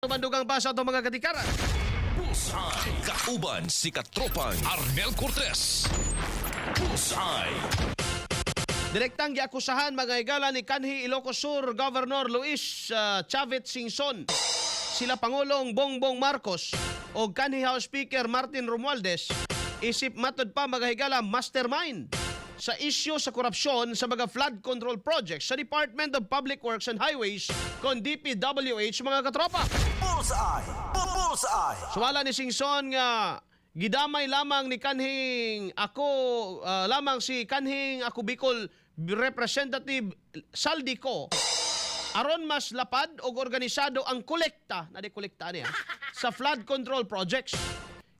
Mandugang pa sa itong mga katikaran. Bullseye. Kauban si katropang Arnel Cortez. Bullseye. Direktang giakusahan mga higala ni kanhi Ilocos Sur Governor Luis Chavez Singson, sila Pangulong Bongbong Marcos o kanhi House Speaker Martin Romualdez isip matod pa mga higala mastermind sa isyu sa korupsyon sa mga flood control projects sa Department of Public Works and Highways kon DPWH mga katropa. Bullseye! Bullseye! Sumala ni Singson nga gidamay lamang ni kanhing ako lamang si kanhing ako Bicol Representative Saldico aron mas lapad og organisado ang kolekta na di kolekta niya sa flood control projects.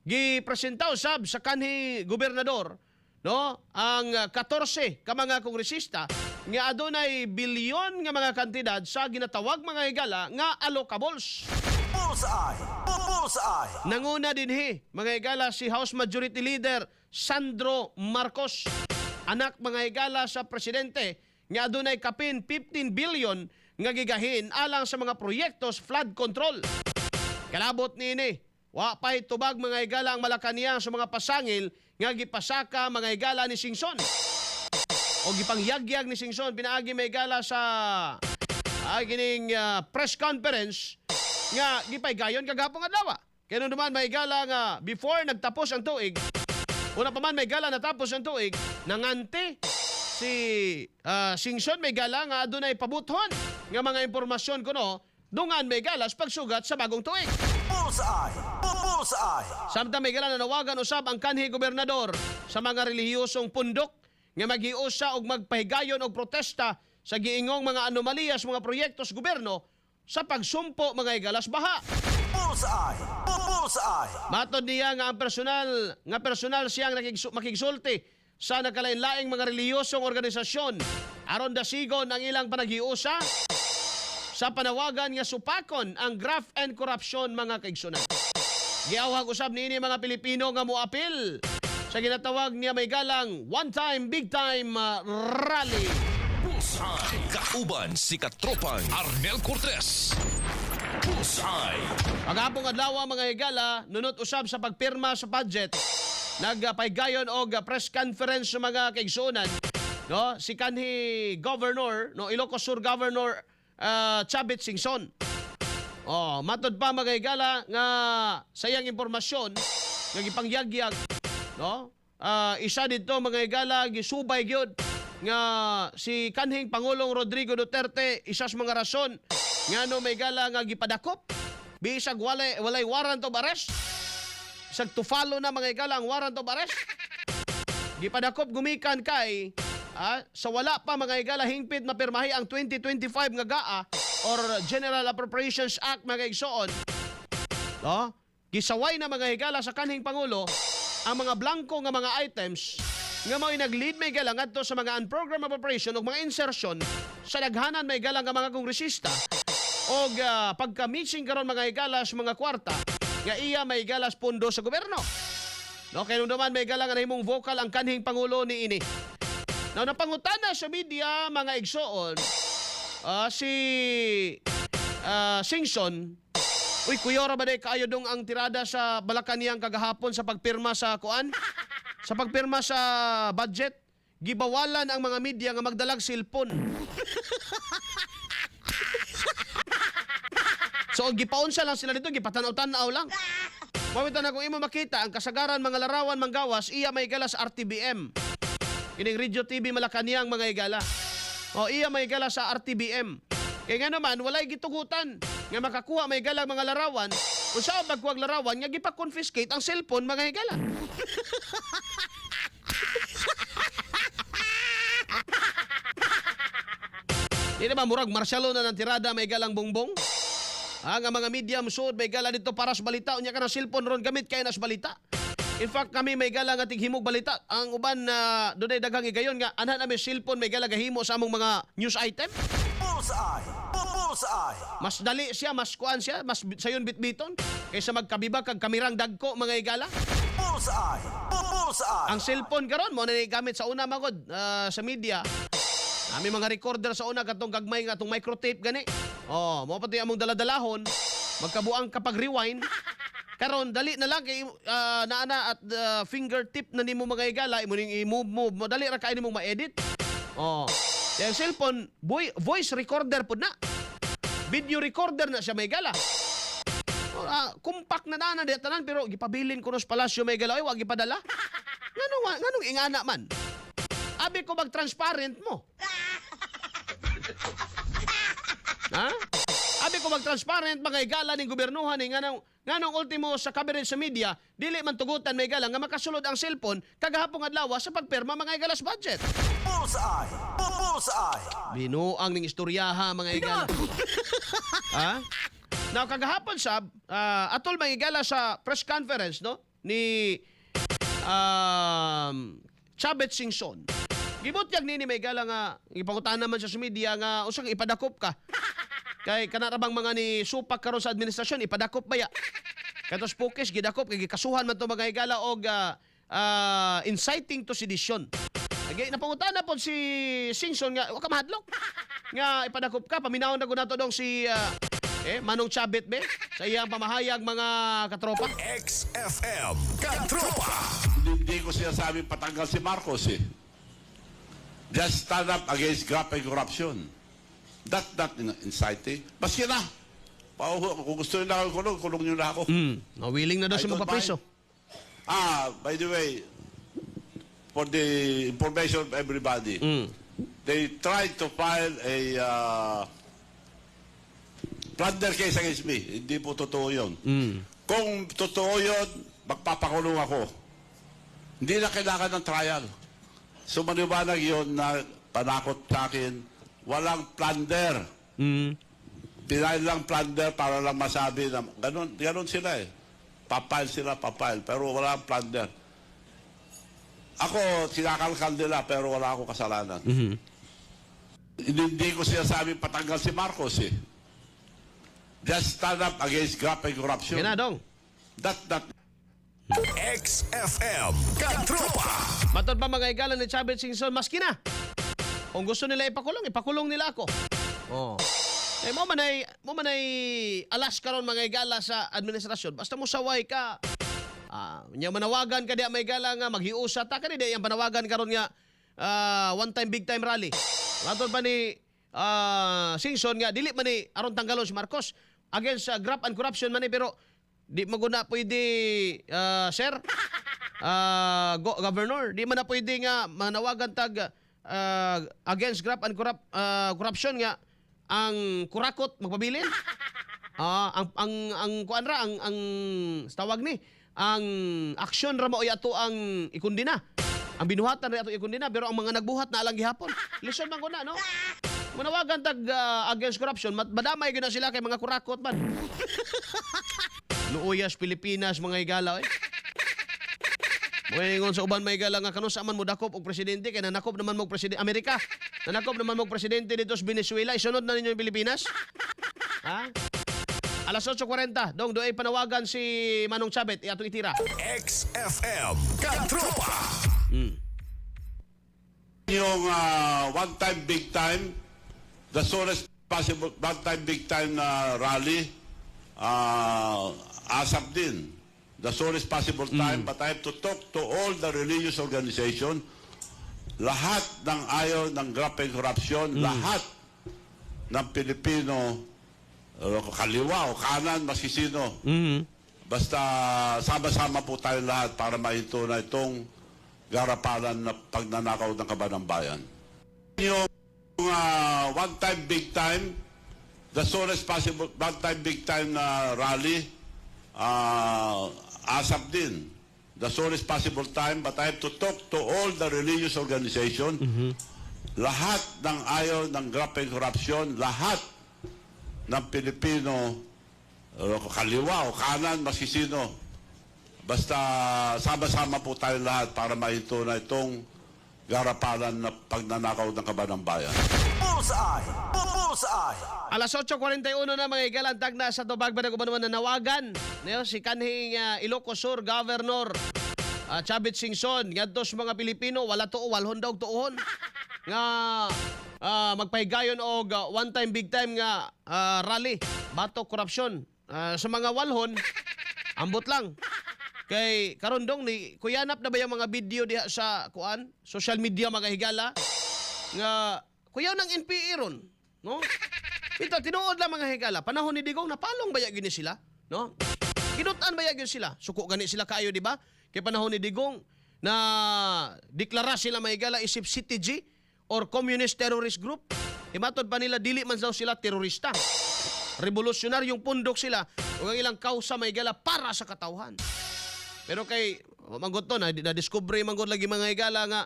Gipresentaw sab sa kanhi gobernador no ang 14 ka mga kongresista nga adunay bilyon nga mga kantidad sa ginatawag mga higala nga allocables. Bullseye! Bullseye! Nanguna dinhi mga higala si House Majority Leader Sandro Marcos, anak mga higala sa presidente nga adunay kapin 15 billion nga gigahin alang sa mga proyektos flood control. Kalabot niini wa pay tubag mga higala ang Malacañang sa mga pasangil nga gipasaka mga higala ni Singson. O gipangyagyag ni Singson pinaagi mga higala sa gining press conference nga gipaygayon kagapong adlaw. Kaya naman may gala nga before nagtapos ang tuig, una pa man may gala natapos ang tuig, nangante si Singson may gala nga adunay pabuthon nga mga impormasyon kuno dungan may galas pagsugat sa bagong tuig. Bullseye! Bullseye! Samtang may gala nanawagan usab ang kanhi gobernador sa mga relihiyosong pundok nga maghiusa og magpahigayon og protesta sa giingong mga anomalya sa mga proyekto sa gobyerno sa pagsumpo mga igalas baha. Bullseye! Bullseye! Matod niya nga ang personal siyang makigsulti sa nakalain-laing mga relihiyosong organisasyon aron dasigon ang ilang panaghiusa sa panawagan nga supakon ang graft and corruption mga kaigsunan. Giawhag usab niini mga Pilipino nga moapil sa ginatawag niya may galang one time big time rally. Bullseye. Kauban si katropang Arnel Cortez. Bullseye. Pagapong adlaw mga higala nunot usab sa pagpirma sa budget nagpaygayon og press conference sa mga kaigsunan no si kanhi governor no Ilocos Sur Governor Chavez Singson. Matod pa mga higala nga sayang impormasyon nga gipangyagyag no isa dito mga higala gisubay gyud nga si kanhing Pangulong Rodrigo Duterte isa sa mga rason nga no may gala nga gipadakop bisag walay warrant of arrest isag to follow na mga higala ang warrant of arrest gipadakop gumikan kay sa wala pa mga higala hingpit mapirmahi ang 2025 nga GAA or General Appropriations Act mga igsoon no gisaway na mga higala sa kanhing Pangulo ang mga blanco nga mga items nga mao'y nag-lead may galang adto sa mga unprogrammed appropriation o mga insertion sa daghanan may galang nga mga kongresista o pagka-mixing karon mga higala sa mga kwarta nga iya may galas pondo sa gobyerno. No, kaya naman may galang na himong vocal ang kanhing Pangulo ni ini. Now, napangutana sa media mga igsoon si Singson, uy, kuyora ba day kaayo dong ang tirada sa Malacañang kagahapon sa pagpirma sa kuan? Sa pagpirma sa budget, gibawalan ang mga media nga magdalag cellphone. So, gipaunsa lang sila dito, gipatanaw-tanaw lang. Mawitan na kung imo makita, ang kasagaran mga larawan manggawas, iya may gala sa RTBM. Kining Radio TV Malacañang mga igala. Iya may gala sa RTBM. Kaya nga naman, walay gitugutan nga makakuha may galang mga larawan kung saan magkuhag larawan nga gipa-confiscate ang cellphone mga higala. Di na ba murag marsyalo na ng tirada may galang bongbong? Ang mga medium suod may gala dito para sa balita. Unya ka ng cellphone ron gamit kaya nas balita. In fact, kami may gala nga tighimog balita. Ang uban na doon ay daghang igayon nga anhan namin cellphone may gala gahimo sa among mga news item. Bullseye! Bullseye! Mas dali siya, mas kuan siya, mas sayon bitbiton kaysa magkabiba kag kamirang dagko mga igala. Bullseye! Bullseye! Ang cellphone karon mo na gamit sa una magod sa media. Ami mga recorder sa una katong gagmay nga atong microtape gani. Mo pati among daladalahon magkabuang kapag rewind. Karon dali na lang kay naana at fingertip na nimo mga higala imo ning i-move mo dali ra kay nimo ma-edit. Oh. Yung cellphone voice recorder pud na. Video recorder na siya may gala. Compact na nana di tanan pero gipabilin ko nos palasyo may gala ay wag gipadala. Nganong ingana man. Abi ko mag-transparent mo. Ha? Abi ko mag-transparent mga igala ning gobernuhan ni nganong ultimo sa coverage sa media dili man tugutan may igala nga makasulod ang cellphone kagahapon adlaw sa pagperma mga igalas budget. Bullseye. Bullseye. Binuang ning istoryaha mga igala. Ha? Now kagahapon sab atol mga igala sa press conference no ni Chavez Singson. Gibutyag nini may igala nga ipangutan naman sa media nga usang ipadakop ka. Kay kanarabang mga ni supak karon sa administrasyon ipadakop baya. Katos focus gidakop kay gikasuhan man to mga igala og inciting to sedition. Lagi napangutan na po si Singson nga wa ka mahadlok. Nga ipadakop ka paminawon na gud nato dong si Manong Chabet be sa iyang pamahayag mga katropa. XFM Katropa. Hindi ko sinasabi patanggal si Marcos eh. Just stand up against graft and corruption. That's not inciting. Maski na. Kung gusto nyo na ako kulong nyo na ako. Willing na daw I siya don't magpapriso. By the way, for the information of everybody, they tried to file a plunder case against me. Hindi po totoo yun. Kung totoo yun, magpapakulong ako. Hindi na kailangan ng trial. So maniwanag yun na panakot sa akin, walang plunder. Denial lang plunder para lang masabi na ganun sila eh. Papile sila, pero walang plunder. Ako, sinakalkal nila pero wala akong kasalanan. Hindi ko sinasabi patanggal si Marcos eh. Just stand up against graft and corruption. Ginadong. That's not XFM Katropa. Matod ba mga igala ni Chavez Singson maski na? Kung gusto nila ipakulong nila ako. Oh. Mo man ay alas karon mga igala sa administrasyon. Basta mo saway ka. Nya manawagan ka diya may igala nga maghiusa ta kani diya ang panawagan karon nga one time big time rally. Matod ba ni Singson nga dili man ni aron tanggalon si Marcos against graft and corruption man ni pero di maguna pwede sir governor di man na pwede nga manawagan tag against graft and corruption nga ang kurakot magpabilin ang kuan ra ang tawag ni ang aksyon ra mao ato ang ikundina ang binuhatan ra ato ikundina pero ang mga nagbuhat na alang gihapon lisod man kuna no manawagan tag against corruption madamay gyud na sila kay mga kurakot man Luuyas Pilipinas mga igala eh. Moingon sa uban may igala nga kanusa man mo dakop og presidente kay nanakop naman mo presidente Amerika. Nanakop naman mo presidente dito sa Venezuela. Isunod na ninyo yung Pilipinas? Ha? Alas 8:40, dong doay panawagan si Manong Chabet atong itira. XFM Katropa. yung one time big time, the soonest possible one time big time na rally, ASAP din. The soonest possible time, but I have to talk to all the religious organization. Lahat ng ayaw ng graft and corruption, lahat ng Pilipino, kaliwa o kanan, masisino. Basta sama-sama po tayo lahat para mahinto na itong garapalan na pagnanakaw ng kaban ng bayan. Yung one time big time, the soonest possible one time big time na rally, ASAP din. The soonest possible time, but I have to talk to all the religious organization. Lahat ng ayaw ng graft and corruption, lahat ng Pilipino, kaliwa o kanan, masisino. Basta sama-sama po tayo lahat para mahinto na itong garapalan na pagnanakaw ng kaban ng bayan. Bullseye! Bullseye! Alas 8:41 na mga igalantag na sa tubag ba na kumanuman na nawagan si kanhing Ilocos Sur Governor Chavez Singson ngadto sa mga Pilipino wala tuo walhon daw tuon nga magpahigayon og one time big time nga rally batok korupsyon sa mga walhon, ambot lang. Kay karon dong ni kuyanap na ba yung mga video diha sa social media mga higala nga kuyaw ng NPA ron, no? Ito tinuod lang mga higala, panahon ni Digong napalong baya gini sila, no? Kinutan baya gini sila. Suko gani sila kayo, di ba? Kay panahon ni Digong na deklara sila mga higala isip CTG or Communist Terrorist Group. Imatod pa nila dili man daw sila terorista. Revolusyonaryong pundok sila ug ang ilang kausa may higala para sa katawhan. Pero kay manggot to na discover manggot lagi mga higala nga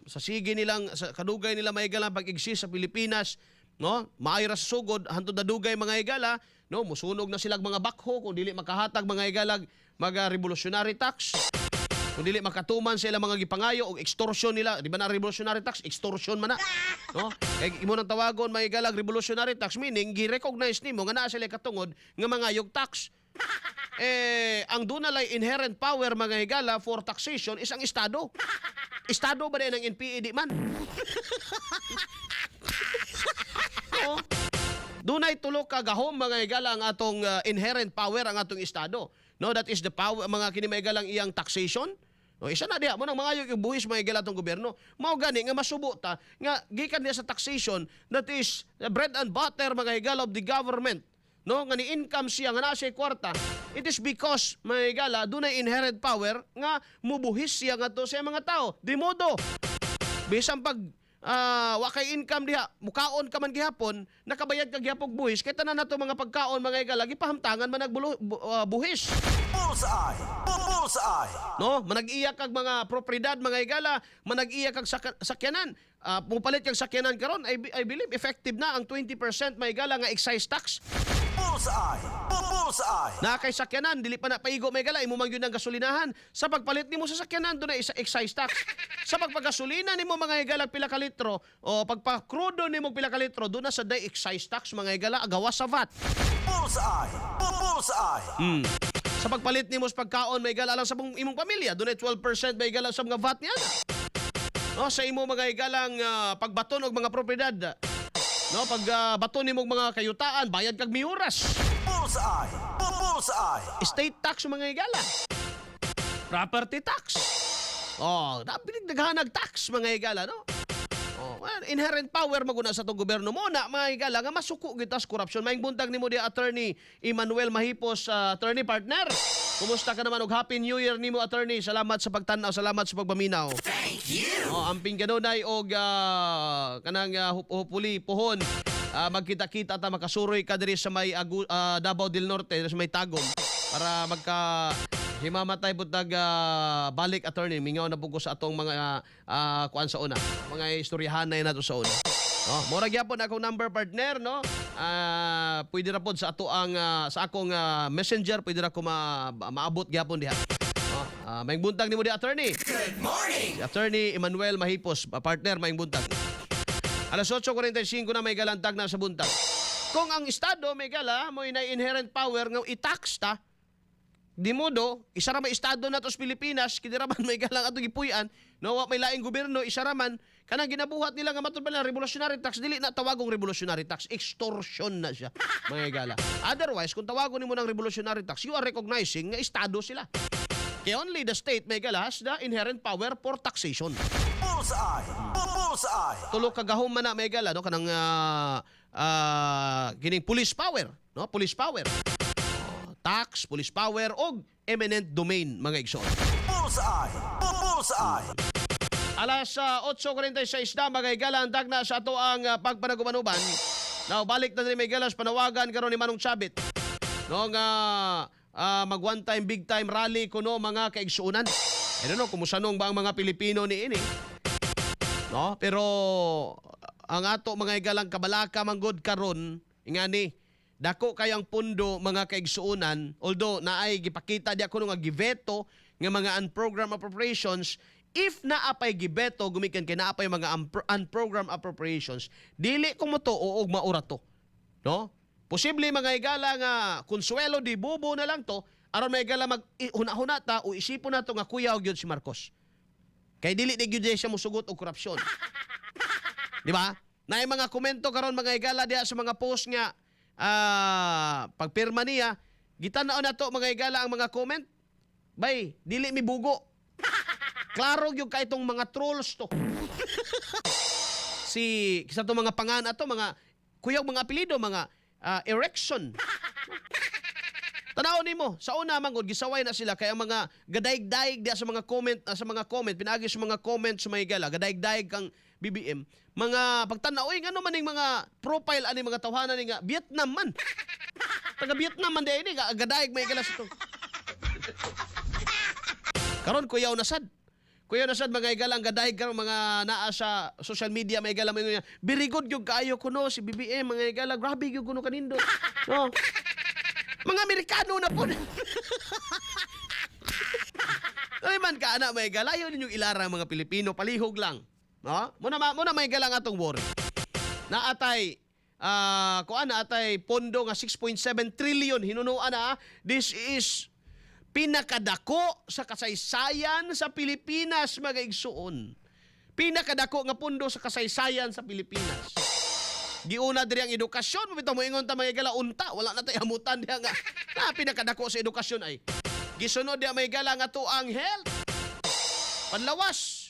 sa sige nilang sa kadugay nila mga higala pag-exist sa Pilipinas, no? Maayra sa sugod hantod na dugay mga higala, no? Musunog na silang mga bakho kung dili makahatag mga higala mga revolutionary tax. Kung dili makatuman sa ilang mga gipangayo og extortion nila, di ba na revolutionary tax, extortion man na. No? Kay imo nang tawagon may galag revolutionary tax meaning gi-recognize nimo nga naa sila katungod nga mangayog tax. Ang dunalay inherent power mga higala for taxation is ang Estado. Estado ba din ang NPA di man? No? Dunay tulo ka gahom mga higala ang atong inherent power ang atong Estado. No, that is the power mga kini mga higalang iyang taxation. No, isa na diha mo nang mga yung buhis mga higala atong gobyerno. Mao gani nga masubo ta nga gikan diha sa taxation that is the bread and butter mga higala of the government. No, nga ni income siya nga naa siya kwarta. It is because mga higala dunay inherent power nga mubuhis siya ngadto sa mga tao. Di modo. Bisan pag wa kay income diha, mukaon ka man gihapon, nakabayad ka gihapon buhis, kay tanan nato mga pagkaon mga higala gipahamtangan man buhis. Bullseye! Bullseye! No, manag-iya kag mga propriedad mga higala, manag-iya kag sakyanan. Pupalit kag sakyanan karon, I believe effective na ang 20% mga higala nga excise tax. Bullseye! Bullseye! Na kay sakyanan dili pa na paigo may gala imo man gyud ang gasolinahan. Sa pagpalit nimo sa sakyanan dunay isa excise tax. Sa pagpagasolina nimo mga higala pila ka litro o pagpa-crudo nimo pila ka litro duna sa day excise tax mga higala agawas sa VAT. Bullseye! Bullseye! Sa pagpalit nimo sa pagkaon may higala lang sa imong pamilya dunay 12% may higala sa mga VAT niya. No, sa imo mga higalang pagbaton og mga propiedad. No, pag baton nimo mga kayutaan bayad kag miuras. Bullseye! Bullseye! Estate tax mga higala. Property tax. Oh, dapat naghanag tax mga higala, no? Oh, well, inherent power maguna sa tong gobyerno mo na mga higala nga masuko gitas corruption. Maing buntag nimo di Attorney Emmanuel Mahipos, attorney partner. Kumusta ka naman og Happy New Year nimo attorney. Salamat sa pagtan-aw, salamat sa pagpaminaw. Thank you. Oh, amping kanunay og kanang hopefully pohon. Magkita-kita ta makasuroy ka diri sa may Davao del Norte, sa may Tagum para magka himamatay butag balik attorney mingaw na pugo sa atong mga kuan sa una. Mga istoryahanay nato sa una. No, mora gyapon akong number partner no. Pwede ra pod sa ato ang sa akong messenger pwede ra ko maabot gyapon diha. No, maing buntag nimo di attorney. Good morning. Attorney Emmanuel Mahipos, partner maing buntag. Alas 8:45 na may galantag na sa buntag. Kung ang estado may gala mo ina inherent power nga i-tax ta, di modo isa ra may estado nato sa Pilipinas kini ra man may galang ato gipuy-an no wa may laing gobyerno isa ra man kanang ginabuhat nila nga matud ba revolutionary tax dili na tawagong revolutionary tax, extortion na siya mga gala. Otherwise kung tawagon nimo ng revolutionary tax you are recognizing nga estado sila. Kaya only the state may gala has the inherent power for taxation. Bullseye! Bullseye! Tulo ka gahom man na may gala no kanang kining police power no police power. Tax, police power og eminent domain mga igsoon. Bullseye! Bullseye! Alas 8:46 na mga higala andag na sa ato ang pagpanagumanuban. Now balik na rin may galas panawagan karon ni Manong Chabit. No nga mag one time big time rally kuno mga kaigsuonan. I don't know kumusta nung ba ang mga Pilipino ni ini. No, pero ang ato mga higalang kabalaka manggod karon ingani dako kayang pundo mga kaigsuonan although naay gipakita di ako nga giveto nga mga unprogrammed appropriations if naapay gibeto gumikan kay naapay mga unprogrammed appropriations dili ko mo to og maura to no posible mga higala nga konsuelo di bubo na lang to aron may higala mag huna-huna ta o isipon nato nga kuya og gyud si Marcos kay dili di gyud siya mosugot og korupsyon di ba naay mga komento karon mga higala diha sa mga post nga pagpirma niya, gitanaon na to mga higala ang mga comment. Bay, dili mi bugo. Klaro yung ka itong mga trolls to. Kisa to mga pangana to, mga kuyog mga apelido, mga erection. Tanaw nimo, sa una mangod gisaway na sila kay ang mga gadaig-daig diya sa mga comment, pinaagi sa mga comment sa mga higala, gadaig-daig kang BBM. Mga pagtanaw, ngano man ning mga profile ani mga tawhanan ni nga Vietnam man. Taga Vietnam man di ini, gadaig may higala sa to. Karon kuyaw na sad. Kuya na sad mga higala ang gadaig karon mga naa sa social media mga higala mga very good yung kaayo kuno si BBM mga higala grabe yung kuno kanindo. No. Mga Amerikano na po. Ay man ka ana mga higala yun yung ilarang mga Pilipino palihog lang. No? Muna may higala nga atong worry. Naatay naatay pondo nga 6.7 trillion hinunuan na. This is pinakadako sa kasaysayan sa Pilipinas, mga igsuon. Pinakadako nga pundo sa kasaysayan sa Pilipinas. Giuna diri ang edukasyon, bitaw mo ingon ta mga higala unta, wala na tay hamutan diha nga. Pinakadako sa edukasyon ay. Gisunod diha mga higala nga to ang health. Panlawas.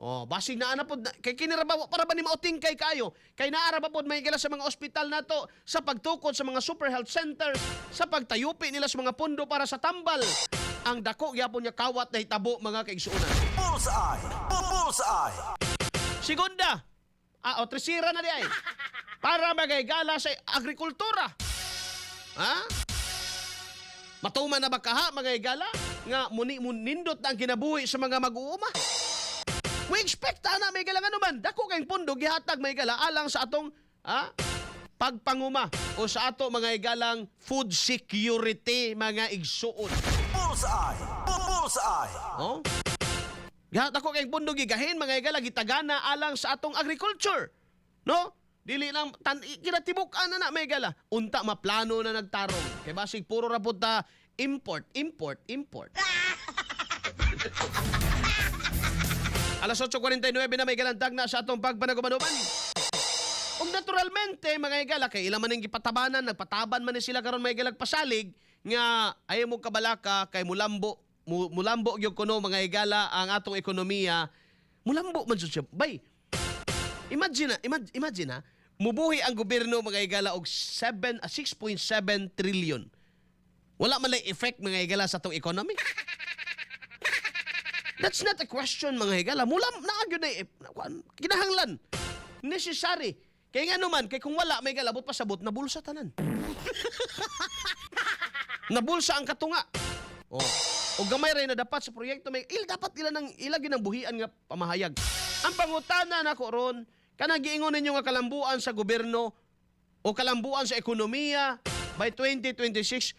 Basig na ana pod kay kiniraba para ba ni mauting kay kayo. Kay naara ba pod may higala sa mga ospital nato sa pagtukod sa mga super health centers, sa pagtayupi nila sa mga pundo para sa tambal. Ang dako gyapon niya kawat na hitabo mga kaigsuonan. Bullseye! Bullseye! Segunda, tresira na di ay. Para magayagala sa agrikultura. Ha? Matuman na ba kaha magayagala? Nga munindot na ang kinabuhi sa mga mag-uuma. We expect na may gala nga naman. Dako kayong pundo, gihatag may gala alang sa atong pagpanguma o sa ato mga igalang food security mga igsuon. Bullseye! Bullseye! Oh? Dako kayong pundo, gigahin mga igala, gitagana alang sa atong agriculture. No? Dili lang, kinatibuk-an na may gala. Unta, maplano na nagtarong. Kaya basig, puro rapot na import. Alas 8:49 na may galantag na sa atong pagpanagumanuman. Ug naturalmente mga higala kay ila man ning gipatabanan, nagpataban man ni sila karon may galag pasalig nga ayaw mo kabalaka kay mulambo gyud kuno mga higala ang atong ekonomiya. Mulambo man jud siya. Bay. Imagine mubuhi ang gobyerno mga higala og 6.7 trillion. Wala man lay effect mga higala sa atong economy. That's not a question mga higala. Mulam na gyud na kinahanglan. Necessary. Kay nga naman, kay kung wala may galabot pasabot na bulsa tanan. Nabulsa ang katunga. O gamay ray na dapat sa proyekto may dapat ila gyud ang buhian nga pamahayag. Ang pangutana nako ron kanang giingon ninyo nga kalambuan sa gobyerno o kalambuan sa ekonomiya by 2026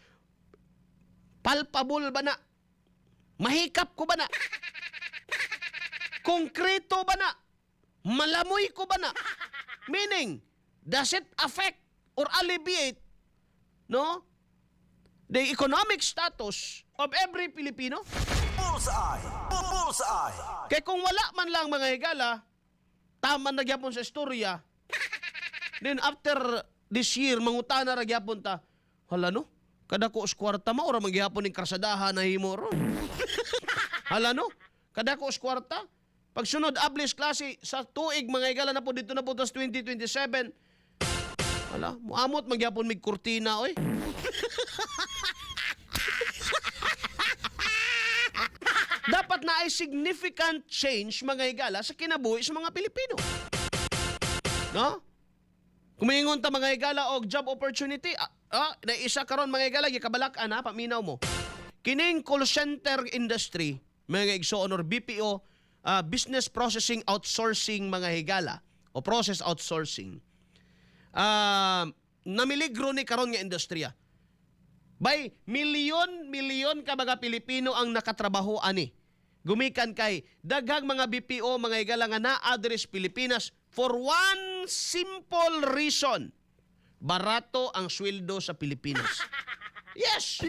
palpable ba na? Mahikap ko ba na? Konkreto ba na? Malamoy ko ba na? Meaning, does it affect or alleviate the economic status of every Filipino? Bullseye! Bullseye! Kaya kung wala man lang mga higala, tama na gyapon sa istorya, then after this year, mangutana ra gyapon ta, hala no? Kada ko kwarta mo, ora magyapon ng krasadahan na himo ron. Hala no? Kada ko kwarta, pag sunod ablis klase sa tuig mga higala na po dito na po tas 2027. Hala, muamot magyapon mig kurtina oy. Dapat na ay significant change mga higala sa kinabuhi sa mga Pilipino. No? Kumingon ta mga higala og job opportunity. Na isa karon mga higala gikabalak-an paminaw mo. Kining call center industry, mga igsoon or BPO, business processing outsourcing mga higala o process outsourcing. Namiligro ni karon nga industriya. Bay milyon ka mga Pilipino ang nakatrabaho ani. Gumikan kay daghang mga BPO mga higala nga na-address Pilipinas for one simple reason. Barato ang sweldo sa Pilipinas. Yes!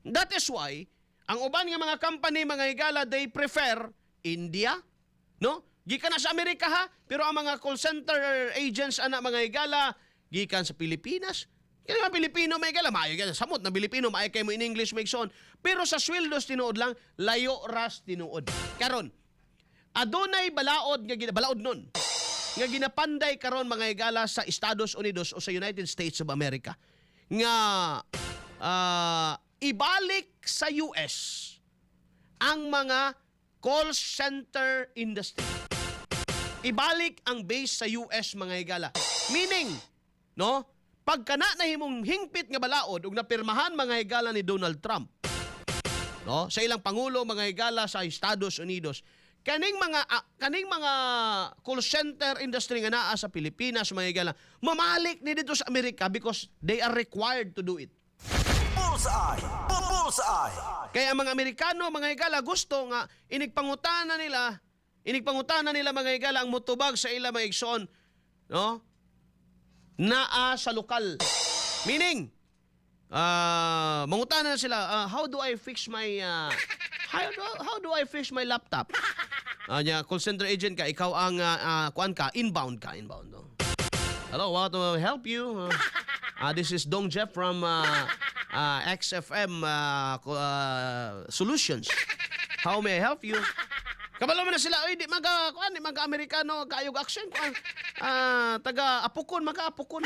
That is why ang uban nga mga company mga higala they prefer India, no? gikan na sa Amerika ha, pero ang mga call center agents ana mga higala gikan sa Pilipinas. Kaya mga Pilipino may higala, maayo ka samot na Pilipino, maayo kayo mo in English may son. Pero sa sweldos tinuod lang, layo ras tinuod. Karon, adunay balaod nga balaod nun nga ginapanday karon mga higala sa Estados Unidos o sa United States of America nga ibalik sa US ang mga call center industry. Ibalik ang base sa US mga higala. Meaning, no? Pagka na himong hingpit nga balaod ug napirmahan mga higala ni Donald Trump, no? Sa ilang pangulo mga higala sa Estados Unidos, kaning mga call center industry nga naa sa Pilipinas mga higala, mamalik ni dito sa Amerika because they are required to do it. Bullseye. Bullseye. Kaya ang mga Amerikano, mga higala, gusto nga inigpangutana nila mga higala ang mutubag sa ila mga igsoon, no? Naa sa lokal. Meaning, mangutana na sila, how do I fix my how do I fix my laptop? Call center agent ka, ikaw ang kuan ka, inbound. No? Hello, what to help you? This is Dong Jeff from XFM Solutions. How may I help you? Kabalo man na sila, oy di maga-Amerikano kaayog action ko. Taga apukon, maga-apukon.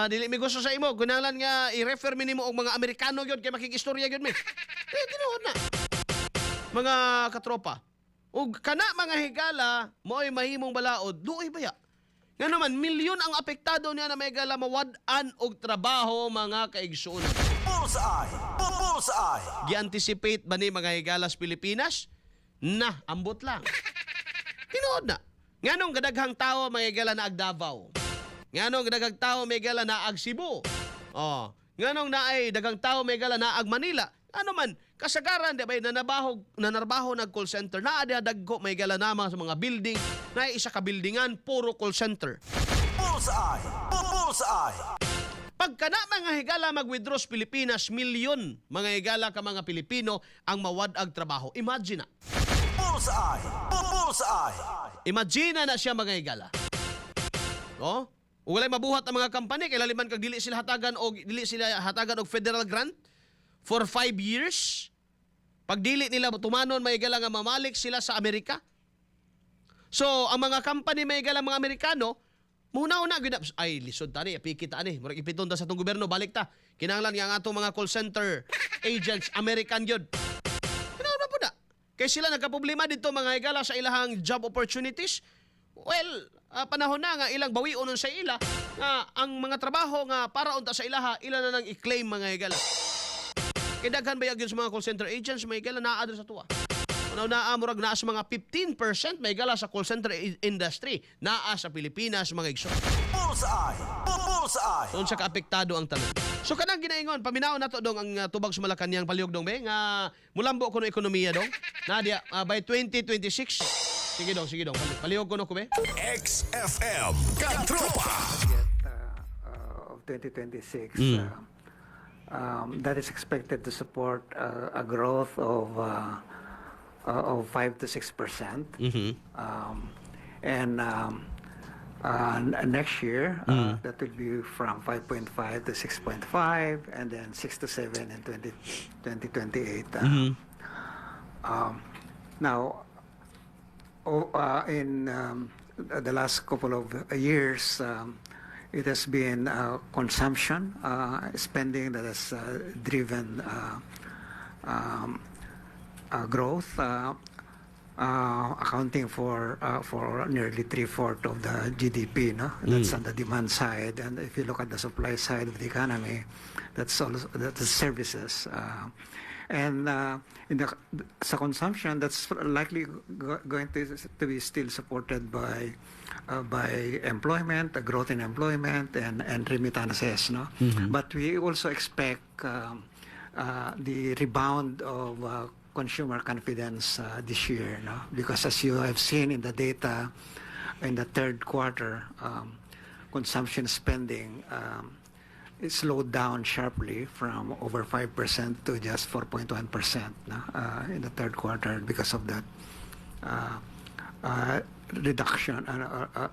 Dili mi gusto sa imo. Gunalan nga i-refer mi nimo og mga Amerikano gyud kay makikistorya gyud mi. Tinuod na. Mga katropa. Ug kana mga higala, mo'y mahimong balaod, duoy baya. Nga naman, milyon ang apektado niya na may higala mawad-an og trabaho mga kaigsuonan. Bullseye. Bullseye. Gi-anticipate ba ni mga higala sa Pilipinas? Na, ambot lang. Tinuod na. Nganong gadaghang tao may higala na ag Davao. Nganong gadaghang tao may higala na ag Cebu. Nganong naay daghang tao may higala na ag Manila. Ano man, kasagaran di ba nanarbaho nag call center na dagko may higala namang sa mga building na isa ka buildingan puro call center. Bullseye. Bullseye. Pagka na mga higala mag-withdraw sa Pilipinas, milyon mga higala ka mga Pilipino ang mawad-ag trabaho. Imagine na. Bullseye. Bullseye. Imagine na siya mga higala. No? O walay mabuhat ang mga company kay laliman kag dili sila hatagan og federal grant for 5 years. Pag dili nila tumanon may higala nga mamalik sila sa Amerika. So, ang mga company may higala mga Amerikano, muna-una, ay, lisod tani, pikit tani, murag ipiton ta sa itong gobyerno, balik ta. Kinahanglan nga ang atong mga call center agents, American yun. Kinahanglan po na. Kaya sila nagkaproblema dito mga higala sa ilahang job opportunities. Well, panahon na nga ilang bawion sa ila, nga ang mga trabaho nga para unta sa ilaha, ila na nang i-claim mga higala. Kaya daghan ba yun sa mga call center agents, mga higala naadra sa tuwa. Murag naa sa mga 15% may gala sa call center industry naa sa Pilipinas mga igsoon. Bullseye. Bullseye. Doon sa kaapektado ang tanan. So kanang ginaingon paminaw nato dong ang tubag sa Malacañang palihog dong be nga mulambo kuno ekonomiya dong. Nadia by 2026. Sige dong. Palihog kuno ko be. XFM Katropa. Of 2026, that is expected to support a growth of 5 to 6%. And next year, that will be from 5.5 to 6.5, and then 6 to 7 in 2028. Now, in the last couple of years, it has been consumption spending that has driven growth, accounting for nearly 3/4 of the GDP. No, that's on the demand side, and if you look at the supply side of the economy, that's services. And in the consumption, that's likely going to be still supported by employment, a growth in employment, and remittances. No, but we also expect the rebound of consumer confidence this year, no? Because as you have seen in the data in the third quarter, consumption spending it slowed down sharply from over 5% to just 4.1%, no? In the third quarter because of that reduction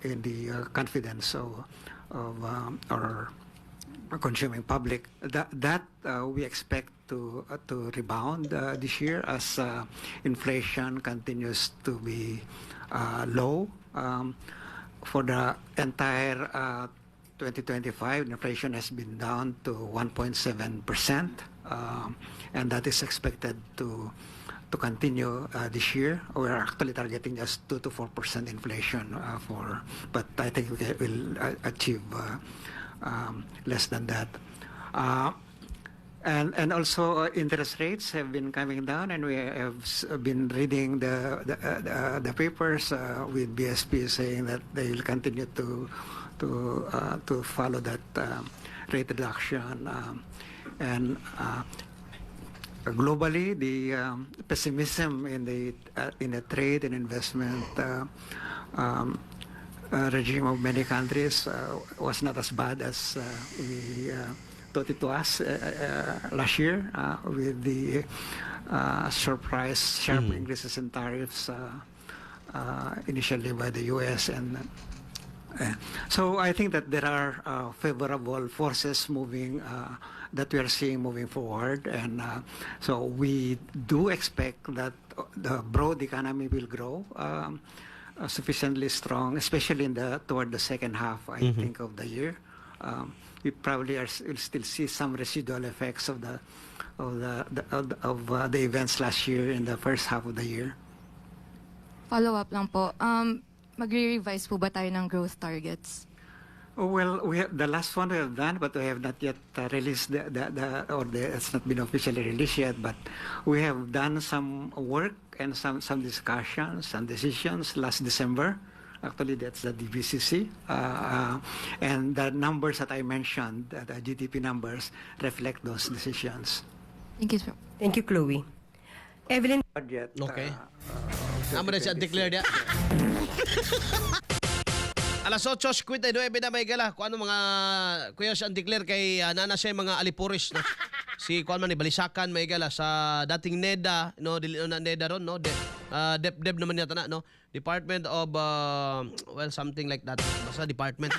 in the confidence of our consuming public. That we expect to rebound this year as inflation continues to be low. For the entire 2025, inflation has been down to 1.7%, and that is expected to continue this year. We are actually targeting just 2 to 4% inflation but I think we will achieve less than that. And also interest rates have been coming down, and we have been reading the papers with BSP saying that they will continue to follow that rate reduction. And globally, the pessimism in the trade and investment regime of many countries was not as bad as we thought it was last year with the sharp increases in tariffs initially by the U.S. and so I think that there are favorable forces moving that we are seeing moving forward, and so we do expect that the broad economy will grow sufficiently strong, especially toward the second half, I think, of the year. We probably will still see some residual effects of the events last year in the first half of the year. Follow-up lang po. Magre-revise po ba tayo ng growth targets? Well, the last one we have done, but we have not yet released it's not been officially released yet. But we have done some work and some discussions, some decisions last December. Actually, that's the DBCC, and the numbers that I mentioned, the GDP numbers, reflect those decisions. Thank you, sir. Thank you, Chloe. Evelyn, Budget. Okay. Amo na siya declare niya. Alas 8:59 na may gala. Kung ano mga kuya siya declare kay nana siya mga alipuris, no? Si kuan man ni Balisakan may gala sa dating NEDA, no, dili na NEDA ron, no. DepDep naman yata na, no. Department of well, something like that. Basta department.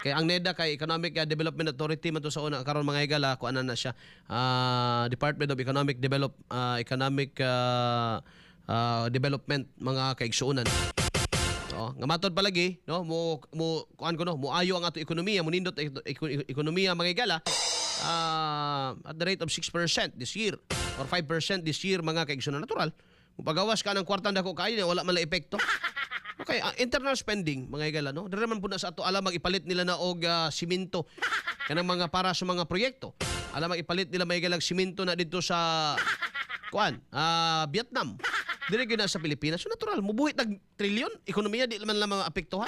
Kay ang NEDA kay Economic Development Authority man to sa una karon mga higala kuan na siya. Department of Economic Development mga kaigsuonan. Nga matod palagi, no, mo kuan ko no, mo ayo ang ato ekonomiya, mo nindot ekonomiya mga higala at the rate of 6% this year or 5% this year mga kaigsuonan natural. Kung pagawas ka ng kwartang dako kayo, wala man la epekto. Okay, internal spending mga higala, no? Dire man po na sa ato alam mag-ipalit nila na og simento kanang mga para sa mga proyekto. Alam mag-ipalit nila mga higala simento na dito sa kuan, Vietnam. Dire gyud na sa Pilipinas. So natural, mubuhit nag trilyon ekonomiya di man lang mga apektuhan.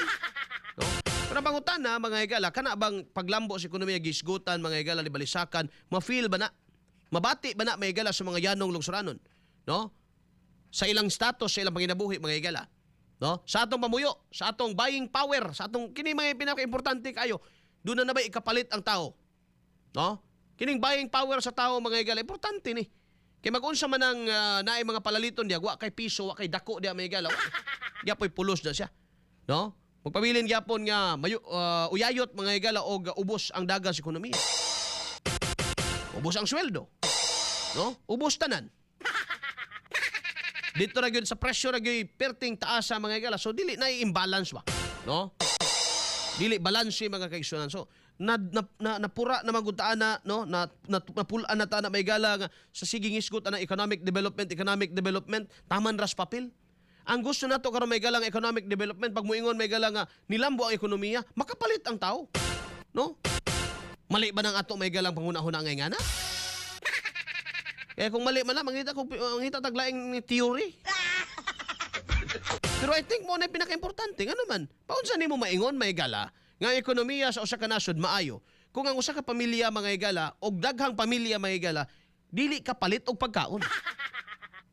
No? Pero pangutan na mga higala, kana bang paglambo sa ekonomiya gisgutan mga higala ni Balisakan, ma-feel ba na? Mabati ba na mga higala sa mga yanong lungsuranon? No? Sa ilang status, sa ilang panginabuhi mga higala. No? Sa atong pamuyo, sa atong buying power, sa atong kini mga pinaka-importante kayo, doon na ba ikapalit ang tao? No? Kining buying power sa tao mga higala, importante ni. Kay mag-unsa man ang naay mga palaliton diya, wa kay piso, wa kay dako diya may gala. Gyapoy pulos na siya. No? Magpabilin gyapon nga uyayot mga higala og ubos ang dagat sa ekonomiya. Ubos ang sweldo. No? Ubos tanan. Dito ra gyud sa presyo ra gyud perting taas sa mga higala. So dili na imbalance ba? No? Dili balance mga kaigsuonan. So napura na maguntaan na, no, napulaan na ta na may gala nga sa siging isgot na economic development taman ras papel. Ang gusto nato karon may galang economic development pag muingon may gala nga nilambo ang ekonomiya, makapalit ang tao, no? Mali ba nang ato may galang pangunahuna ngay ngana? Kaya kung mali man lang mangita taglaing theory. Pero I think mo na pinaka-importante nga naman. Paunsa nimo maingon may gala nga ekonomiya sa usa ka nasod maayo. Kung ang usa ka pamilya mga higala og daghang pamilya mga higala, dili ka palit og pagkaon.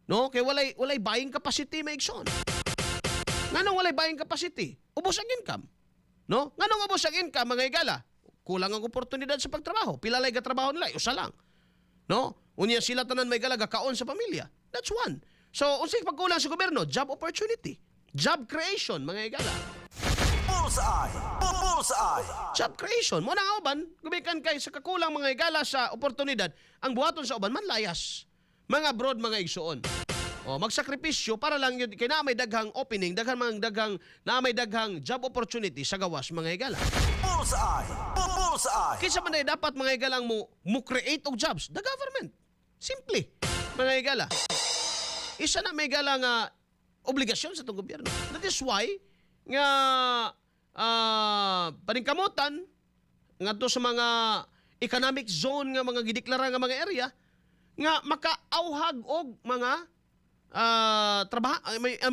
No, kay walay buying capacity maigsoon. Nganong walay buying capacity? Ubos ang income. No? Nganong ubos ang income mga higala? Kulang ang oportunidad sa pagtrabaho. Pila lay ka trabaho nila, usa lang. No? Unya sila tanan may higala gakaon sa pamilya. That's one. So, unsay pagkulang sa gobyerno? Job opportunity. Job creation, mga higala. Bullseye. Bullseye. Job creation. Muna nga uban, gumikan kay sa kakulang mga higala sa oportunidad, ang buhaton sa uban, manlayas. Mga abroad, mga igsuon. O, magsakripisyo para lang yun, kaya na may daghang opening, na may daghang job opportunity sa gawas, mga higala. Bullseye. Bullseye. Kinsa man ay dapat mga higalang mo create og jobs? The government. Simple. Mga higala. Isa na may higala nga obligasyon sa itong gobyerno. That is why nga paningkamutan nga to sa mga economic zone nga mga gideklara nga mga area nga makaauhag og mga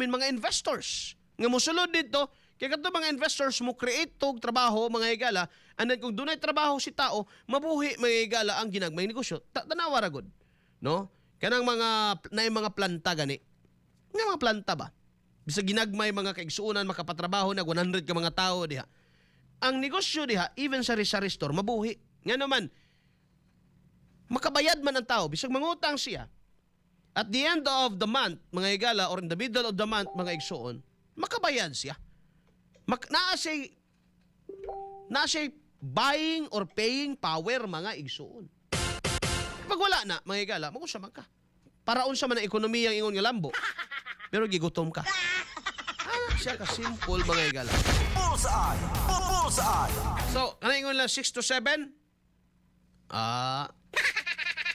mga investors nga mosulod dito kaya kadto mga investors mo create og trabaho mga higala and then kung dunay trabaho si tao mabuhi mga higala ang ginagmay negosyo tanawa ra gud no kanang mga planta gani nga mga planta ba bisag ginagmay mga kaigsuonan makapatrabaho na 100 ka mga tao diha ang negosyo diha even sa sari store mabuhi nga naman makabayad man ang tao bisag mangutang siya at the end of the month, mga higala, or in the middle of the month, mga igsuon, makabayad siya. Naa siya buying or paying power, mga igsuon. Kapag wala na, mga higala, magusaman ka. Paraon sa man ang ekonomiya ang ingon nga lambo. Pero gigutom ka. Siya ka simple, mga higala. Bullseye. Bullseye. So, ano ingon lang 6 to 7?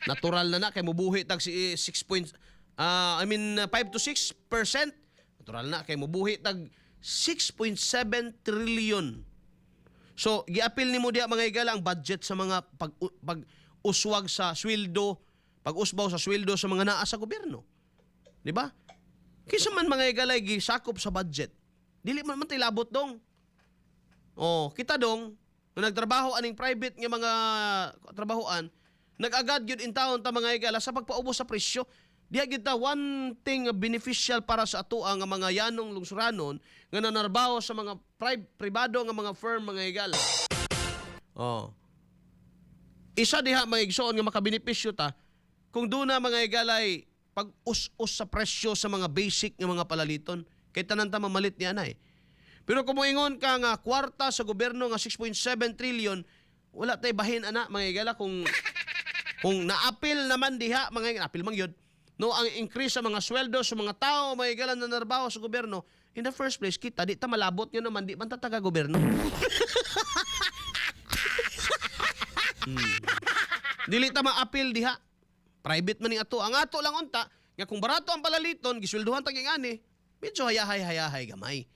Natural na kay mubuhi tag si 5 to 6%. Natural na kay mubuhi tag 6.7 trillion. So, giapil nimo diha mga higala ang budget sa mga pag-uswag sa sweldo, pag-usbaw sa sweldo sa mga naa sa gobyerno. Di ba? Kinsa man mga higala gisakop sa budget. Dili man tilabot dong. Oh, kita dong nung nagtrabaho aning private nga mga trabahoan nag-agad yun in taon ta mga higala sa pagpaubos sa presyo. Diya kita one thing beneficial para sa ato ang mga yanong lungsuranon nga nanarbaho sa mga pribado nga mga firm mga higala. Oh. Isa diha mga igsoon nga makabenepisyo ta kung doon na mga higalay pag-us-us sa presyo sa mga basic nga mga palaliton kay tanan ta mamalit niya na eh. Pero kung moingon ka nga kwarta sa gobyerno nga 6.7 trillion wala tay bahin ana mga higala kung naapil naman diha, mga naapil man yun, no, ang increase sa mga sweldo sa mga tao, mga higalan na narbaho sa gobyerno, in the first place, kita, di ta malabot nyo naman, di man tataga gobyerno. Dili ta maapil diha. Private man ni ato. Ang ato lang unta, nga kung barato ang palaliton, giswelduhan taging ani, medyo hayahay gamay.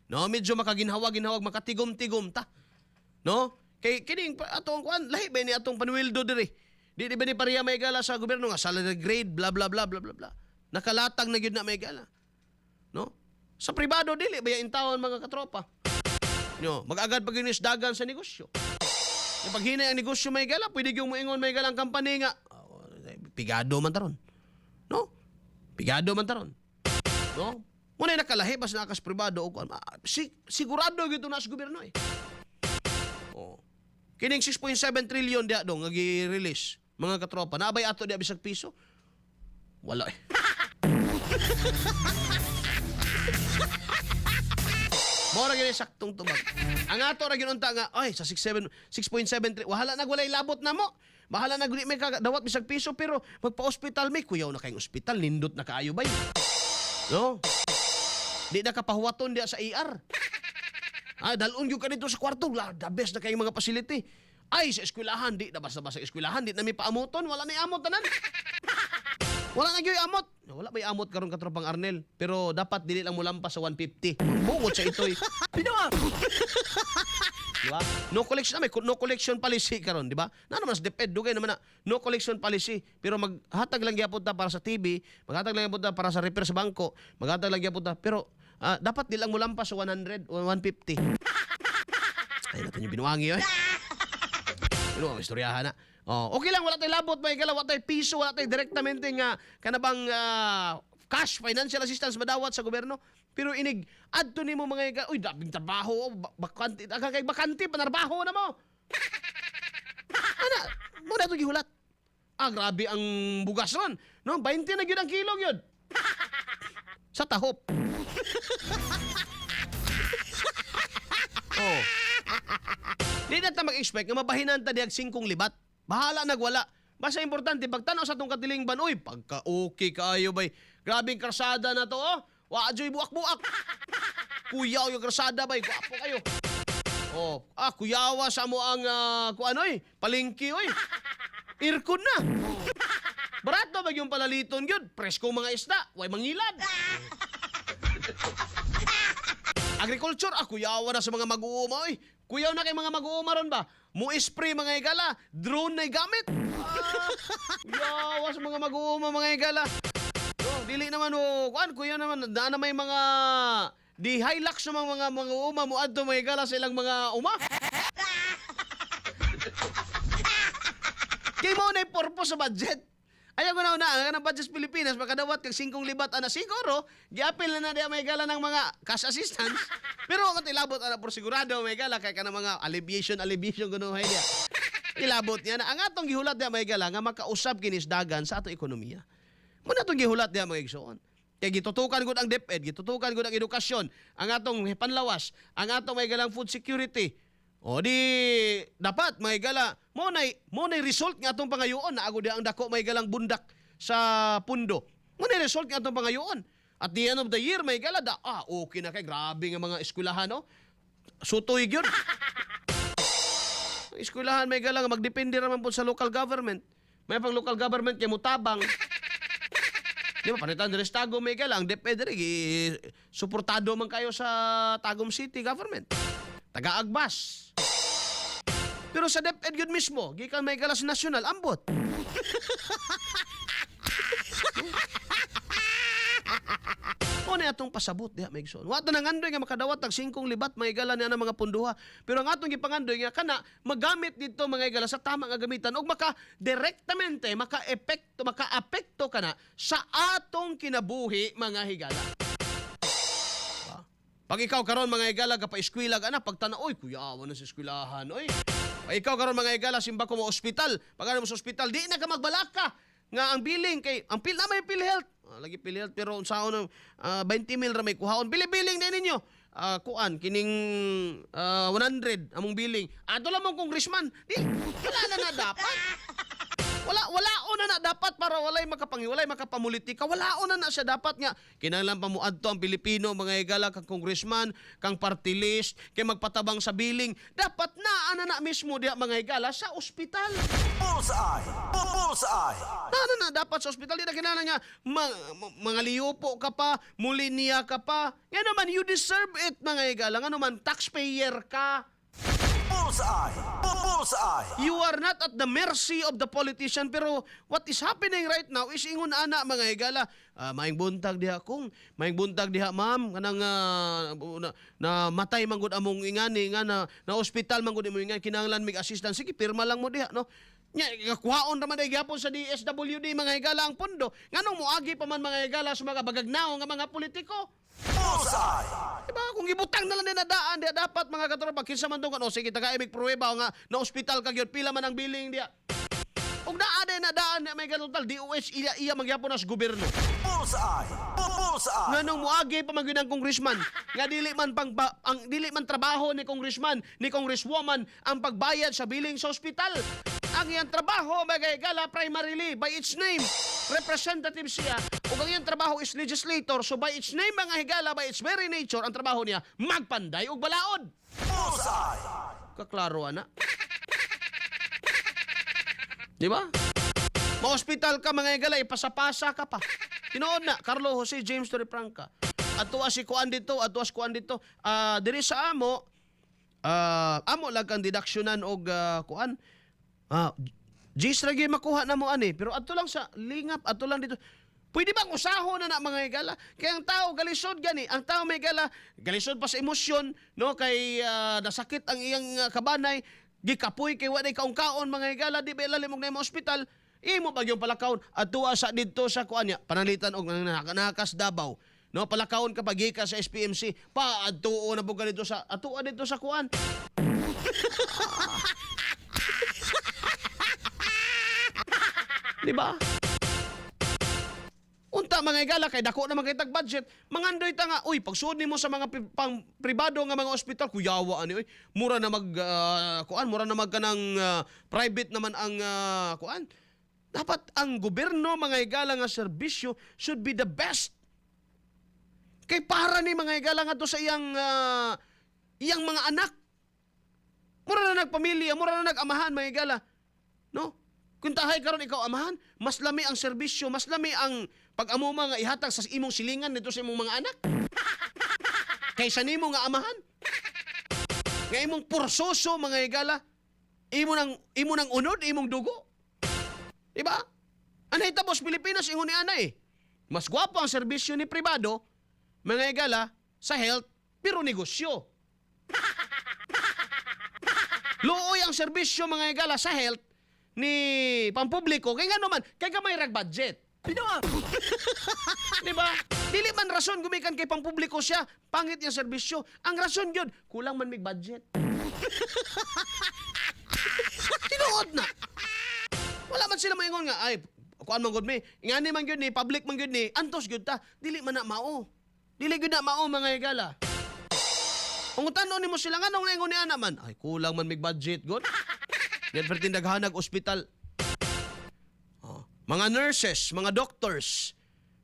No, medyo makaginhawag, makatigom-tigom ta. No? Kay kining atong kuan, lahi ba ni atong panwildo diri. Di ba ni pareha may gala sa gobyerno nga salary grade bla bla bla bla bla bla. Nakalatag na gyud na may gala. No? Sa pribado dili ba in taon mga katropa. No, mag-agad pag dagan sa negosyo. Yung pag hinay ang negosyo may gala, pwede gyud moingon may gala ang company nga pigado man taron. No? Pigado man taron. No? Muna nakalahi bas na kas pribado o sigurado gyud na sa gobyerno eh. Oh. Kining 6.7 trillion diha dong nga gi-release mga katropa. Naabay ato diha bisag piso? Wala eh. Mora gyud saktong tubag. Ang ato ra gyud unta nga ay sa 6.7 wahala nagwalay labot na mo. Bahala na guli may dawat bisag piso pero magpa-hospital may kuyaw na kayong ospital nindot na kaayo bay. No? Di na kapahuwaton diha sa ER. Dalon yung ka dito sa kwarto, the best na kayong mga facility. Ay, sa eskwelahan, di na basta-basta eskwelahan, di na may paamoton, wala na yung amot tanan. Wala na yung amot. Wala ba yung amot karon katropang Arnel? Pero dapat dili lang mo lampas sa 150. Bungot sa ito'y. Pinawa! Diba? No collection policy karon, di ba? Na naman, depend, dugay naman na, no collection policy. Pero maghatag lang gyapon ta para sa TV, maghatag lang gyapon ta para sa repair sa bangko, maghatag lang gyapon ta, pero dapat di lang mo lampas sa 100 o 150. Ay, natin yung binuwangi yun. Pero ang istoryahan na. Oh, okay lang, wala tayong labot, may gala, wala tayong piso, wala tayong direktamente nga kanabang cash, financial assistance madawat sa gobyerno. Pero inig, adto ni mo mga uy, dabing trabaho, bakante, bakante, panarbaho na mo. Ana, muna ito gihulat. Grabe ang bugas ron. No? 20 na yun ang kilong yun. sa tahop. Oh. Di na ta mag-expect nga mabahinan ta diag 5 libat. Bahala nagwala. Basta importante pagtanaw sa tong katilingban, oy, pagka-okay kaayo bay. Grabing karsada na to, oh. Wa joy buak-buak. Kuyaw yung karsada bay, gwapo kayo. Oh, kuyawa sa mo ang kuan oy, palengke oy. Irkon na. Barato ba yung palaliton gyud? Presko mga isda, way mangilad. Agriculture, kuyawa na sa mga mag-uuma oy. Kuyaw na kay mga mag-uuma ron ba? Mu-spray mga igala, drone na gamit. Yawa sa mga mag-uuma mga igala. Dili naman kuan kuya naman na may mga di Hilux sa mga uma mo adto mga igala sa ilang mga uma. Kay mo na purpose sa budget. Ayaw ko na ang budget sa Pilipinas makadawat kag 5 libat ana siguro giapil na diya may gala ng mga cash assistance. Pero ang ilabot ana por sigurado may gala kay kanang mga alleviation kuno hay diya. Ilabot niya na ang atong gihulat diya may gala nga makausab kinis dagan sa atong ekonomiya. Muna itong gihulat diya mga igsoon. Kaya gitutukan gud ang DepEd, gitutukan gud ang edukasyon, ang atong panlawas, ang atong may galang food security. O di dapat may gala mo nay result nga atong pangayoon na agud ang dako may galang bundak sa pundo. Mo nay result nga atong pangayoon. At the end of the year may gala okay na kay grabe nga mga eskwelahan no. Sutoy gyud. Ang eskwelahan may gala nga magdepende raman po sa local government. May pang local government kay mutabang. Di ba, panitan din sa Tagum, may galang, DepEd rin, suportado man kayo sa Tagum City government. Taga-Agbas. Pero sa DepEd yun mismo, gikan may galas nasyonal, ambot. O na atong pasabot diha may igsoon. Wato nang andoy nga makadawat tag 5 libat may gala niya ng mga punduha. Pero ang atong gipangandoy nga kana magamit dito mga igala sa tama nga gamitan ug maka direktamente maka-apekto kana sa atong kinabuhi mga higala. Pag ikaw karon mga igala ka pa eskwela ka na pagtanaw oy kuyawa na sa eskwelahan oy. Pag ikaw karon mga igala simba ko mo ospital, pag ano mo sa ospital di na ka magbalaka nga ang billing kay ang pil na may PhilHealth. Lagi PhilHealth pero unsaon 20 mil ra may kuhaon. Bili-billing na ninyo. Kuan kining 100 among billing. Ato lang mong congressman. Di wala na dapat. Wala na dapat para walay makapamulitika. Wala na siya dapat nga kinahanglan pa mo adto ang Pilipino mga igala kang congressman, kang party list, kay magpatabang sa billing. Dapat na mismo diha mga igala sa ospital. Bullseye! Bullseye! Na dapat sa ospital di na kinahanglan nga mga liyupo ka pa, mulinya ka pa. Nga naman you deserve it mga igala. Nga naman taxpayer ka. Bullseye! Bullseye! You are not at the mercy of the politician pero what is happening right now is ingon ana mga higala. Maing buntag diha kung, maing buntag diha ma'am kanang na matay man gud among ingani nga na ospital man gud imong ingani kinahanglan mig assistance. Sige pirma lang mo diha no. Nya kuhaon ra man day gyapon sa DSWD mga higala ang pondo. Nganong moagi pa man mga higala sa mga bagagnaw nga mga politiko. Bullseye! Diba, kung ibutang na lang din na daan, diya dapat mga katropa, kinsa man doon, sige, taga-imig pruweba, nga, na-hospital ka yun, pila man ang billing diya. Kung daan na daan, may katotal, DOH, iya magyapon as gobyerno. Bullseye! Bullseye! Nganong muagi pa magyud ang congressman, nga dili man trabaho ni congressman, ni congresswoman, ang pagbayad sa billing sa hospital. Ang iyang trabaho, mga igala, primarily, by its name, representative siya, ug ang iyang trabaho is legislator, so by its name, mga higala, by its very nature, ang trabaho niya, magpanday ug balaod. Bullseye! Kaklaro, ana. Di ba? Ma-hospital ka, mga higala, ipasapasa ka pa. Tinood na, Carlo Jose James Torrefranca. Ato si kuan dito, diri sa amo lang kang deductionan og kuan. Gis lagi makuha na mo ani, pero ato lang sa lingap, ato lang dito. Pwede bang usahon na mga higala? Kaya ang tao galisod gani, ang tao may gala, galisod pa sa emosyon, no, kay nasakit ang iyang kabanay, gikapoy kay waday kaon-kaon mga higala, di ba ilalim og na ospital, imo bagyong palakaon adto sa didto sa kuan niya, panalitan og nakas Davao. No, palakaon ka pagi ka sa SPMC, pa adto na bugal dito sa dito sa kuan. Di ba? Unta Uta mga higala kay dako naman kay tag budget, mangandoy ta nga, uy, pagsuod nimo sa mga pang pribado nga mga ospital, kuyawa ani oy. Mura na mura na magkanang private naman ang kuan. Dapat ang gobyerno mga higala nga serbisyo should be the best. Kay para ni mga higala nga to sa iyang mga anak. Mura na nagpamilya, mura na nag-amahan mga higala. No? Kung tahay karon ikaw amahan, mas lami ang serbisyo, mas lami ang pag-amo nga ihatag sa imong silingan nito sa imong mga anak. Kaysa nimo nga amahan. Nga imong pursoso mga higala, imo nang unod, imong dugo. Diba? Anay tapos Pilipinas ingon ni ana eh. Mas gwapo ang serbisyo ni pribado, mga higala, sa health, pero negosyo. Luoy ang serbisyo mga higala sa health ni pampubliko, kaya nga naman, kaya gamay rag budget. Diba? Dili man rason gumikan kay pampubliko siya, pangit yung serbisyo. Ang rason yun, kulang man may budget. Tinuod na. Wala man sila maingon nga, ay, kuan man gud mi, ingani man gyud ni, public man gyud ni, antos gyud ta, dili man na mao. Dili gyud na mao mga higala. Kung tanon nimo sila nga nung ingon ni ana man, ay kulang man mig budget gud. Yan pertindaghanag ospital. Oh, mga nurses, mga doctors,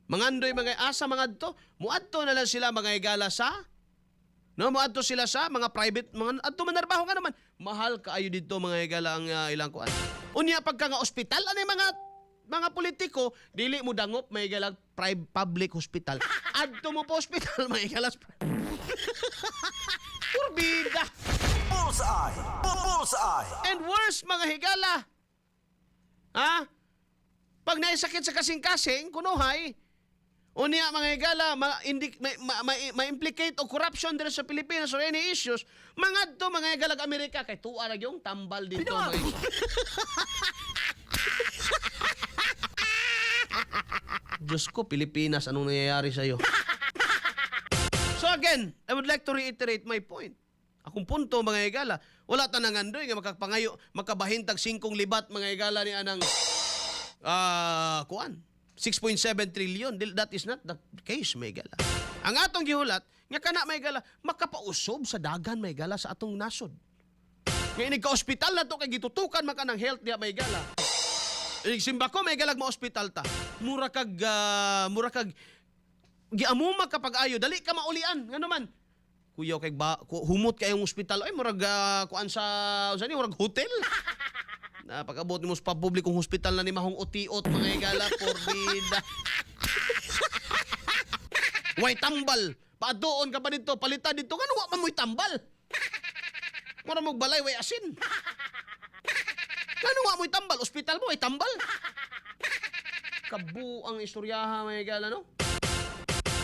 mga andoy, mga asa, mga adto, muadto na lang sila mga higala sa muadto sila sa mga private, mga adto manarbaho nga naman. Mahal kaayo dito mga higala ang ilang kuan. Unya pagka nga ospital ani mga politiko, dili mo dangop may higala public hospital. Adto mo po hospital may higala. Purbida. Bullseye. Bullseye. And worse, mga higala. Ha? Pag naisakit sa kasing-kasing, kunuhay, unya mga higala, ma-implicate o corruption dito sa Pilipinas or any issues, mga to mga higalag Amerika, kay tuwa na yung tambal dito. Mga Diyos ko, Pilipinas, anong nangyayari sa'yo? So again, I would like to reiterate my point. Akong punto mga higala, wala tanangandoy nga makabahintag 5 libat mga higala ni anang 6.7 trillion. That is not the case mga higala. Ang atong gihulat nga kana mga higala makapausob sa dagan mga higala sa atong nasod. Nga inig ka-ospital na to kay gitutukan maka ng health diya mga higala. Inig simba ko mga higalag ma-ospital ta. Mura kag giamuma kapag ayo dali ka maulian ngano man. Kuya kay humot kayong ospital ay murag kuan sa ni murag hotel. Na pag-abot nimo sa publikong hospital na ni mahong utiot mga higala por vida. Way tambal. Paadtoon ka pa dito, palitan dito ngano wa man mo'y tambal. Mura mo balay way asin. Ngano wa mo'y tambal, ospital mo ay tambal. Kabu ang istoryaha mga higala no.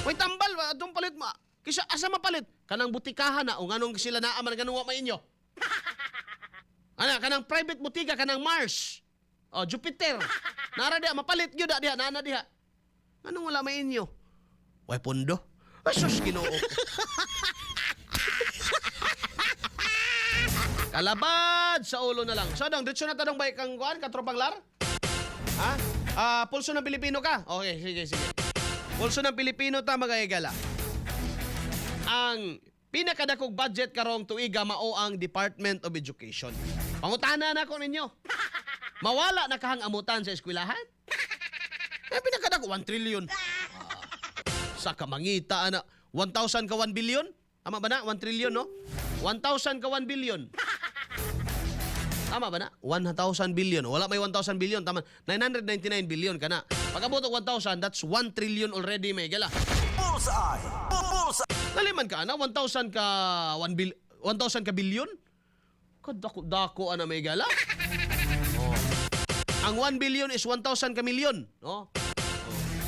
Way tambal atong palit ma. Kisa asa mapalit kanang butikahan na o nganong sila naaman ganung wa mainyo. Ana kanang private butika kanang Mars. O Jupiter. Nara diha mapalit gyud diha nana diha. Nganong wala mainyo? Way pondo. Asus Ginoo. Kalabad sa ulo na lang. So dong ditso na tanong bay kang kuan katropang lar? Ha? Pulso ng Pilipino ka? Okay, sige. Pulso ng Pilipino ta mga higala. Ang pinakadakog budget karong tuiga mao ang Department of Education. Pangutana na ko ninyo. Mawala na kahang amutan sa eskwelahan? Pinakadako 1 trillion. Sa kamangita na 1,000 ka 1 billion? Tama ba na? 1 trillion, no? 1,000 ka 1 billion. Tama ba na? 1,000 billion. Wala may 1,000 billion. Tama. 999 billion ka na. Pag-abot ang 1,000, that's 1 trillion already, may gala. Bullseye. Bullseye. Naliman ka na? 1,000 ka 1,000 ka billion? Kadako-dako ana may gala. Oh. Ang 1 billion is 1,000 ka million. No?